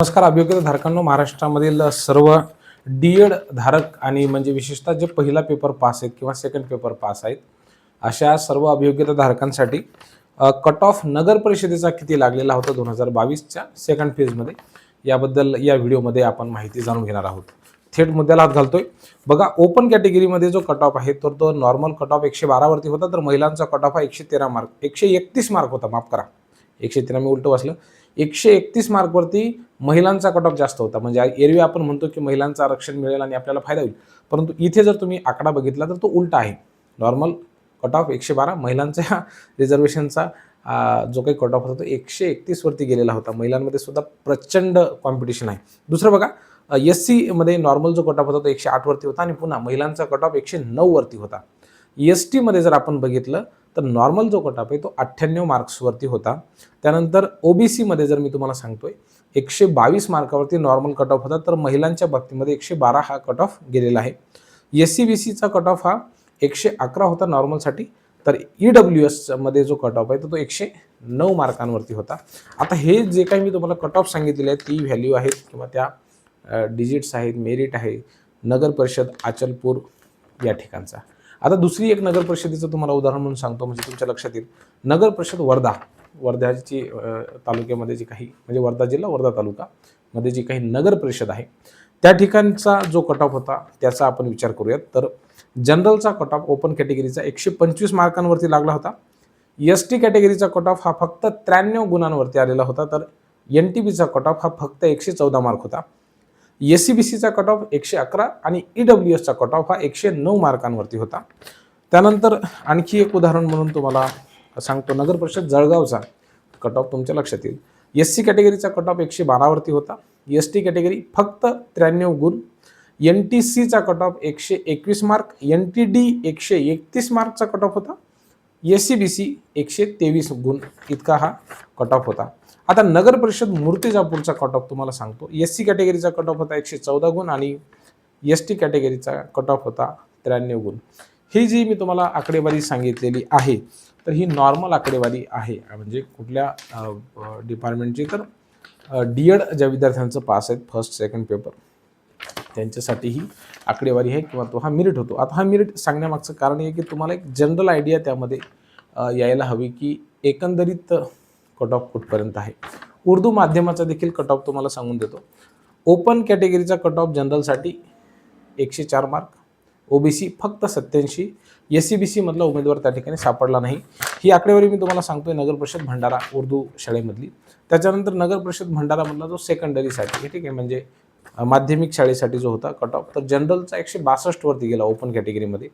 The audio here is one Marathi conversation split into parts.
नमस्कार अभियोग्यता धारकांनो, महाराष्ट्रामधील सर्व डी.एड धारक आणि म्हणजे विशेषतः जे पहिला पेपर पास आहेत किंवा सेकंड पेपर पास आहेत अशा सर्व अभियोग्यता धारकांसाठी कट ऑफ नगर परिषदेचा किती लागलेला होता 2022च्या सेकंड फेजमध्ये, याबद्दल या व्हिडिओमध्ये आपण माहिती जाणून घेणार आहोत. थेट मुद्द्याला हात घालतोय. बघा, ओपन कॅटेगरीमध्ये जो कट ऑफ आहे तर तो नॉर्मल कट ऑफ 112 वरती होता, तर महिलांचा कट ऑफ हा 113 मार्क 131 मार्क होता. माफ करा, 113 मी उलटं वाचलं. 131 मार्कवरती महिलांचा कट ऑफ जास्त होता. म्हणजे एरवी आपण म्हणतो की महिलांचं आरक्षण मिळेल आणि आपल्याला फायदा होईल, परंतु इथे जर तुम्ही आकडा बघितला तर तो उलटा आहे. नॉर्मल कट ऑफ 112, महिलांच्या रिझर्वेशनचा जो काही कट ऑफ होता तो 131 वरती गेलेला होता. महिलांमध्ये सुद्धा प्रचंड कॉम्पिटिशन आहे. दुसरं बघा, SC मध्ये नॉर्मल जो कट ऑफ होता तो 108 वरती होता आणि पुन्हा महिलांचा कट ऑफ 109 वरती होता. ST मध्ये जर आपण बघितलं तर नॉर्मल जो कट ऑफ आहे तो 98 मार्क्सवरती होता. त्यानंतर OBC मध्ये जर मी तुम्हाला सांगतोय 122 मार्कावरती नॉर्मल कट ऑफ होता, तर महिलांच्या बाबतीमध्ये 112 हा कट ऑफ गेलेला आहे. SC-BCचा कट ऑफ हा 111 होता नॉर्मलसाठी, तर EWS मध्ये जो कट ऑफ आहे तो 109 मार्कांवरती होता. आता हे जे काही मी तुम्हाला कट ऑफ सांगितलेले आहेत ती व्हॅल्यू आहेत किंवा त्या डिजिट्स आहेत, मेरिट आहे नगर परिषद अचलपूर या ठिकाणचा. आता दुसरी एक नगर परिषदेचं तुम्हाला उदाहरण म्हणून सांगतो, म्हणजे तुमच्या लक्षात येईल. नगर परिषद वर्ध्याची तालुक्यामध्ये जी काही, म्हणजे वर्धा जिल्हा वर्धा तालुका मध्ये जी काही नगर परिषद आहे त्या ठिकाणचा जो कट ऑफ होता त्याचा आपण विचार करूयात. तर जनरलचा कट ऑफ ओपन कॅटेगरीचा 125 मार्कांवरती लागला होता. ST कॅटेगरीचा कट ऑफ हा फक्त 93 गुणांवरती आलेला होता, तर NTBचा कट ऑफ हा फक्त 114 मार्क होता. SC-BCचा कट ऑफ 111 आणि EWSचा कट ऑफ हा 109 मार्कांवरती होता. त्यानंतर आणखी एक उदाहरण म्हणून तुम्हाला सांगतो, नगर परिषद जळगावचा कट ऑफ तुमच्या लक्षात येईल. SC कॅटेगरीचा कट ऑफ 112 वरती होता. ST कॅटेगरी फक्त 93 गुण. NTCचा कट ऑफ 121 मार्क. NTD 131 मार्कचा कट ऑफ होता. SC-BC 123 गुण इतका हा कट ऑफ होता. आता नगर परिषद मूर्तिजापूरचा कट ऑफ तुम्हाला सांगतो. SC कॅटेगरीचा कट ऑफ होता 114 गुण आणि ST कॅटेगरीचा कट ऑफ होता 93 गुण. ही जी मी तुम्हाला आकडेवारी सांगितलेली आहे तर ही नॉर्मल आकडेवारी आहे, म्हणजे कुठल्या डिपार्टमेंटची, तर डी.एड ज्या विद्यार्थ्यांचं पास आहेत फर्स्ट सेकंड पेपर त्यांच्यासाठी ही आकडेवारी आहे किंवा तो हा मेरिट होतो. आता हा मेरिट सांगण्यामागचं कारण आहे की तुम्हाला एक जनरल आयडिया त्यामध्ये यायला हवी की एकंदरीत कट ऑफ कुठपर्यंत आहे. उर्दू माध्यमाचा देखील कट ऑफ तुम्हाला सांगून देतो. ओपन कॅटेगरीचा कट ऑफ जनरलसाठी 104 मार्क. OBC फक्त 87. SC-BC मधला उमेदवार त्या ठिकाणी सापडला नाही. ही आकडेवारी मी तुम्हाला सांगतोय नगर परिषद भंडारा उर्दू शाळेमधली. त्याच्यानंतर नगर परिषद भंडारामधला जो सेकंडरीसाठी, ठीक आहे, म्हणजे माध्यमिक शाळेसाठी जो होता कट ऑफ, तर जनरलचा 162 वरती गेला ओपन कॅटेगरीमध्ये.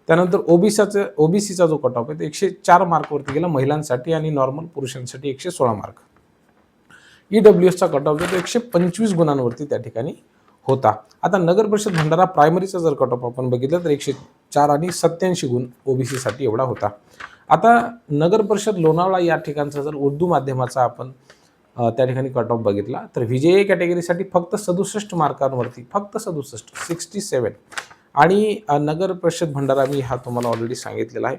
त्यानंतर OBCचा जो कट ऑफ आहे तो 104 मार्कवरती गेला महिलांसाठी आणि नॉर्मल पुरुषांसाठी 116 मार्क. EWSचा कट ऑफ जो 125 गुणांवरती त्या ठिकाणी होता. आता नगर परिषद भंडारा प्रायमरीचा जर कट ऑफ आपण बघितलं तर 104 आणि 87 गुण OBC साठी एवढा होता. आता नगर परिषद लोणावळा या ठिकाणचा जर उर्दू माध्यमाचा आपण त्या ठिकाणी कट ऑफ बघितला तर VJA कॅटेगरीसाठी फक्त 67 मार्कांवरती, फक्त 67 आणि नगर परिषद भंडारा मी हा तुम्हाला ऑलरेडी सांगितलेला आहे.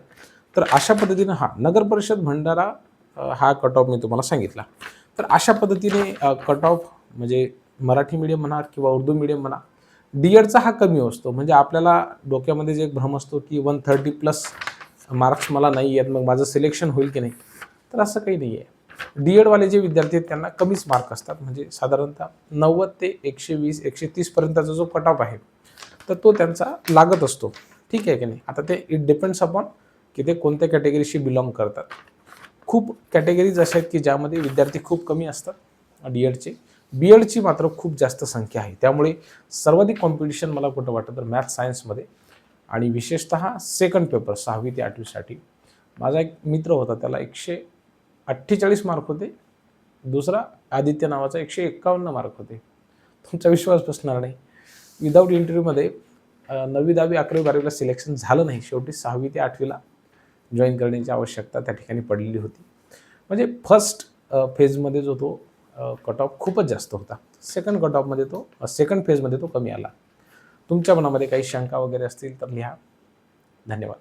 तर अशा पद्धतीने हा नगर परिषद भंडारा हा कट ऑफ मी तुम्हाला सांगितला. तर अशा पद्धतीने कट ऑफ म्हणजे मराठी मीडियम म्हणा किंवा उर्दू मीडियम म्हणा, डी.एडचा हा कमी असतो. म्हणजे आपल्याला डोक्यामध्ये जे एक भ्रम असतो की 130+ मार्क्स मला नाही आहेत, मग माझं सिलेक्शन होईल की नाही, तर असं काही नाही आहे. डी.एडवाले जे विद्यार्थी आहेत त्यांना कमीच मार्क असतात, म्हणजे साधारणतः 90 ते 120 130 पर्यंतचा जो कट ऑफ आहे तर तो त्यांचा लागत असतो, ठीक आहे की नाही. आता ते इट डिपेंड्स अपॉन की ते कोणत्या कॅटेगरीशी बिलॉंग करतात. खूप कॅटेगरीज अशा आहेत की ज्यामध्ये विद्यार्थी खूप कमी असतात डी.एडचे. B.एडची मात्र खूप जास्त संख्या आहे. त्यामुळे सर्वाधिक कॉम्पिटिशन मला कुठं वाटतं तर मॅथ्स सायन्समध्ये, आणि विशेषतः सेकंड पेपर 6वी ते 8वी साठी. माझा एक मित्र होता, त्याला 148 मार्क होते. दुसरा आदित्य नावाचा 151 मार्क होते. तुमचा विश्वास बसणार नाही, विदाऊट इंटरव्ह्यूमध्ये 9वी 10वी 11वी 12वीला सिलेक्शन झालं नाही. शेवटी 6वी ते 8वीला जॉईन करण्याची आवश्यकता त्या ठिकाणी पडलेली होती. म्हणजे फर्स्ट फेजमध्ये जो तो कट ऑफ खूपच जास्त होता. सेकंड फेजमध्ये तो कमी आला. तुमच्या मनामध्ये काही शंका वगैरे असतील तर लिहा. धन्यवाद.